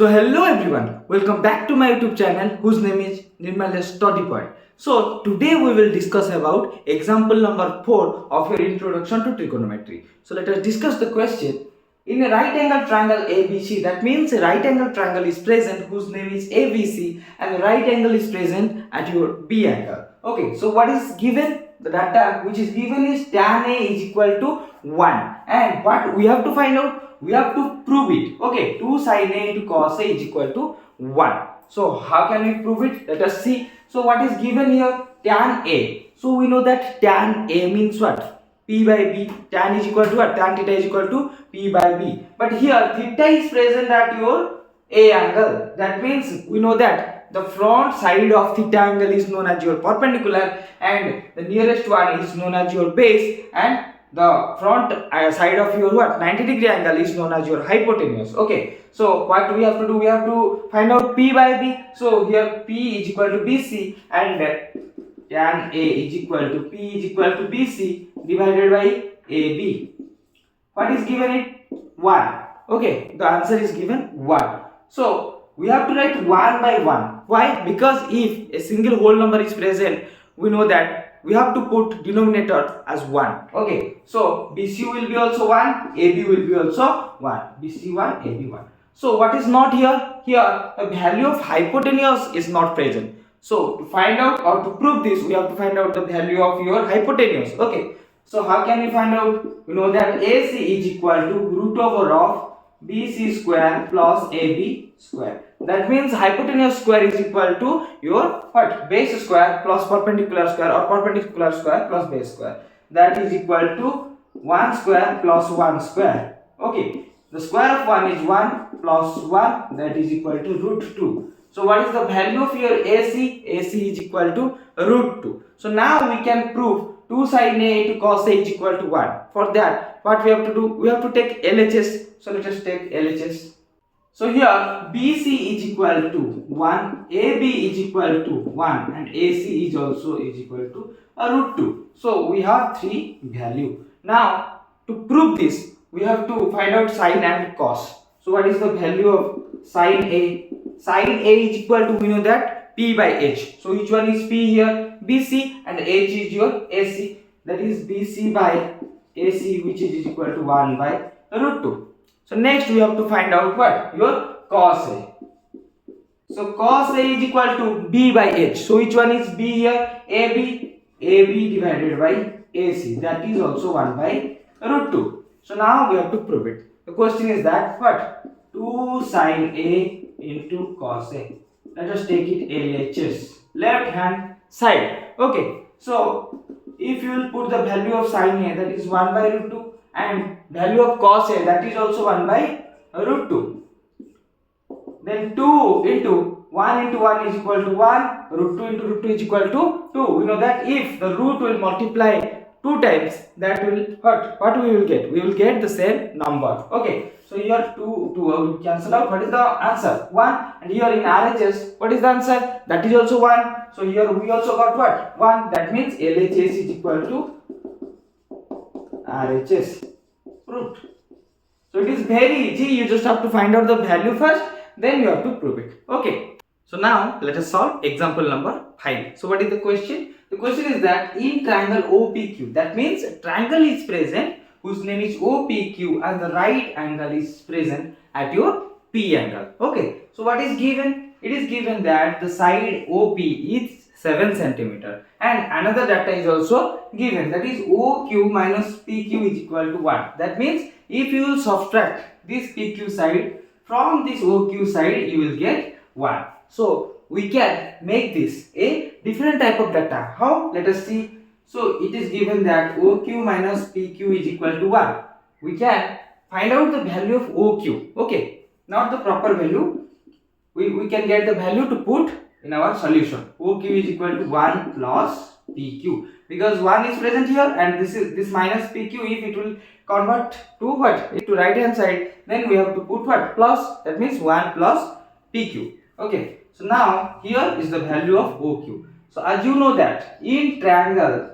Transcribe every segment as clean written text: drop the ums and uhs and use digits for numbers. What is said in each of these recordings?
So hello everyone, welcome back to my YouTube channel whose name is Nirmalya Study Point. So today we will discuss about example number 4 of your introduction to trigonometry. So let us discuss the question. In a right angle triangle ABC, that means a right angle triangle is present whose name is ABC and the right angle is present at your B angle. Okay, so what is given? The data which is given is tan A is equal to 1 and what we have to find out? We have to prove it. Okay, 2 sin A into cos A is equal to 1. So how can we prove it? Let us see. So what is given here? Tan A. So we know that tan A means what? P by B. Tan is equal to what? Tan theta is equal to P by B. But here theta is present at your A angle. That means we know that the front side of theta angle is known as your perpendicular and the nearest one is known as your base, and the front side of your 90-degree angle is known as your hypotenuse. Okay, so what we have to do? We have to find out P by B. So here P is equal to BC and tan A is equal to P is equal to BC divided by AB. What is given? It 1. Okay, the answer is given 1. So we have to write 1 by 1. Why? Because if a single whole number is present, we know that we have to put denominator as 1. Okay, so BC will be also 1, AB will be also 1. BC 1, AB 1. So what is not here? Here the value of hypotenuse is not present. So to find out or to prove this, we have to find out the value of your hypotenuse. Okay, so how can we find out? We know that AC is equal to root over of BC square plus AB square. That means hypotenuse square is equal to your what? Base square plus perpendicular square or perpendicular square plus base square. That is equal to 1 square plus 1 square. Okay, the square of 1 is 1 plus 1, that is equal to root 2. So what is the value of your AC? AC is equal to root 2. So now we can prove 2 sin A into cos A is equal to 1. For that, what we have to do? We have to take LHS. So let us take LHS. So here BC is equal to 1, AB is equal to 1 and AC is also is equal to root 2. So we have 3 value. Now to prove this, we have to find out sin and cos. So what is the value of sin A? Sin A is equal to, we know that P by H. So which one is P here? BC, and H is your AC. That is BC by AC, which is equal to 1 by root 2. So next we have to find out what? Your cos A. So cos A is equal to B by H. So which one is B here? AB. AB divided by AC. That is also 1 by root 2. So now we have to prove it. The question is that what? 2 sin A into cos A. Let us take it LHS. Left hand side. Okay. So if you will put the value of sin A, that is 1 by root 2, and value of cos A, that is also 1 by root 2. Then 2 into 1 into 1 is equal to 1, root 2 into root 2 is equal to 2. We know that if the root will multiply 2 times, that will what we will get? We will get the same number. Okay, so here 2 will cancel out. What is the answer? 1. And here in RHS, what is the answer? That is also 1. So here we also got what? 1. That means LHS is equal to RHS. Proved. So it is very easy. You just have to find out the value first, then you have to prove it. Okay. So now let us solve example number 5. So what is the question? The question is that in triangle OPQ, that means a triangle is present whose name is OPQ and the right angle is present at your P angle. Okay. So what is given? It is given that the side OP is 7 cm and another data is also given, that is OQ minus PQ is equal to 1. That means if you will subtract this PQ side from this OQ side, you will get 1. So we can make this a different type of data. How? Let us see. So it is given that OQ minus PQ is equal to 1. We can find out the value of OQ. Okay, not the proper value. We can get the value to put in our solution. OQ is equal to 1 plus PQ, because 1 is present here and this minus PQ. If it will convert to what? To right hand side, then we have to put what? Plus. That means 1 plus PQ. Okay. So now here is the value of OQ. So as you know that in triangle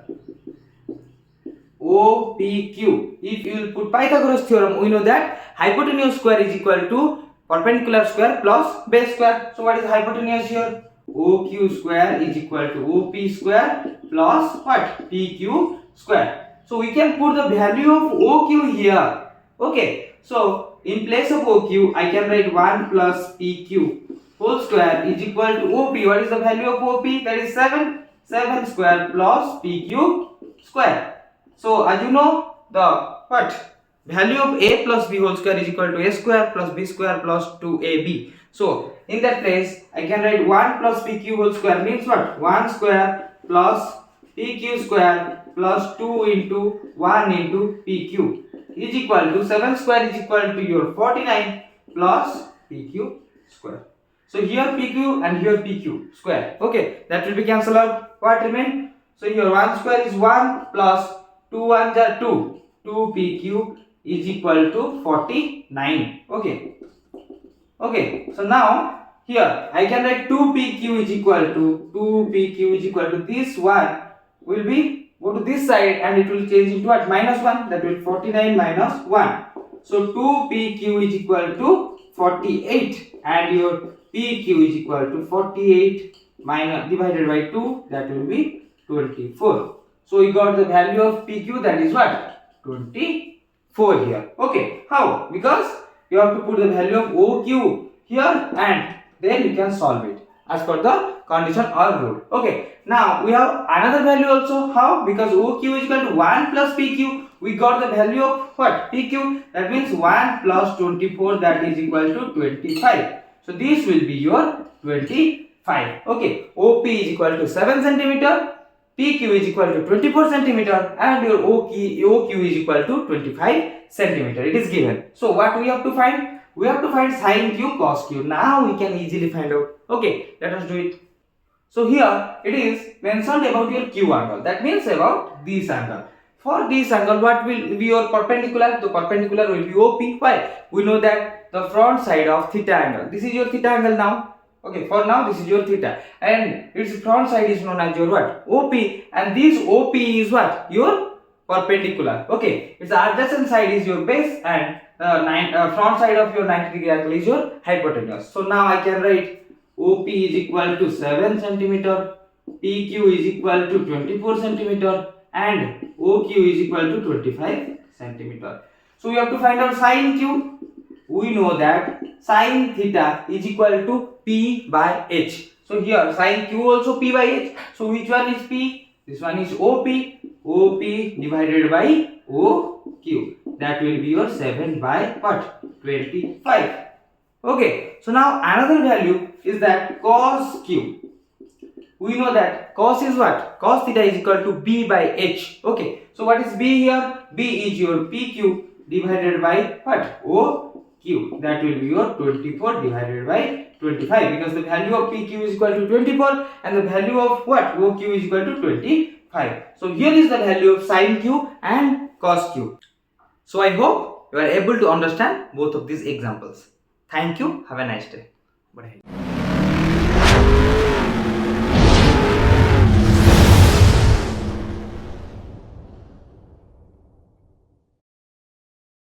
OPQ, if you will put Pythagoras theorem, we know that hypotenuse square is equal to perpendicular square plus base square. So what is hypotenuse here? OQ square is equal to OP square plus what? PQ square. So we can put the value of OQ here. Okay. So in place of OQ, I can write 1 plus PQ whole square is equal to OP. What is the value of OP? That is 7. 7 square plus PQ square. So as you know, the what? Value of A plus B whole square is equal to A square plus B square plus 2AB. So in that place, I can write 1 plus PQ whole square means what? 1 square plus PQ square plus 2 into 1 into PQ is equal to 7 square is equal to your 49 plus PQ square. So here PQ and here PQ square. Okay, that will be cancelled out. What remain? So here 1 square is 1 plus 2 1s are 2. 2 PQ is equal to 49. Okay. Okay. So now here I can write 2 PQ is equal to this one will be go to this side and it will change into what? Minus 1. That will 49 minus 1. So 2 PQ is equal to 48 and your PQ is equal to 48 minus divided by 2, that will be 24. So we got the value of PQ, that is what? 24 here. Okay, how? Because you have to put the value of OQ here and then you can solve it as per the condition or rule. Okay, now we have another value also. How? Because OQ is equal to 1 plus PQ. We got the value of what? PQ. That means 1 plus 24, that is equal to 25. So this will be your 25. Okay, OP is equal to 7 centimeter, PQ is equal to 24 centimeter, and your OQ is equal to 25 centimeter. It is given. So what we have to find? We have to find sin Q cos Q. Now we can easily find out. Okay, let us do it. So here it is mentioned about your Q angle. That means about this angle. For this angle, what will be your perpendicular? The perpendicular will be OP. Why? We know that the front side of theta angle. This is your theta angle now. Okay, for now this is your theta. And its front side is known as your what? OP. And this OP is what? Your perpendicular. Okay, its adjacent side is your base and front side of your 90-degree angle is your hypotenuse. So now I can write OP is equal to 7 centimeter, PQ is equal to 24 centimeter, and OQ is equal to 25 centimeter. So we have to find out sin Q. We know that sin theta is equal to P by H. So here sin Q also P by H. So which one is P? This one is OP. OP divided by OQ. That will be your 7 by what? 25. Okay. So now another value is that cos Q. We know that cos is what? Cos theta is equal to B by H. Okay. So what is B here? B is your PQ divided by what? OQ. That will be your 24 divided by 25 because the value of PQ is equal to 24 and the value of what? OQ is equal to 25. So here is the value of sin Q and cos Q. So I hope you are able to understand both of these examples. Thank you. Have a nice day. Bye.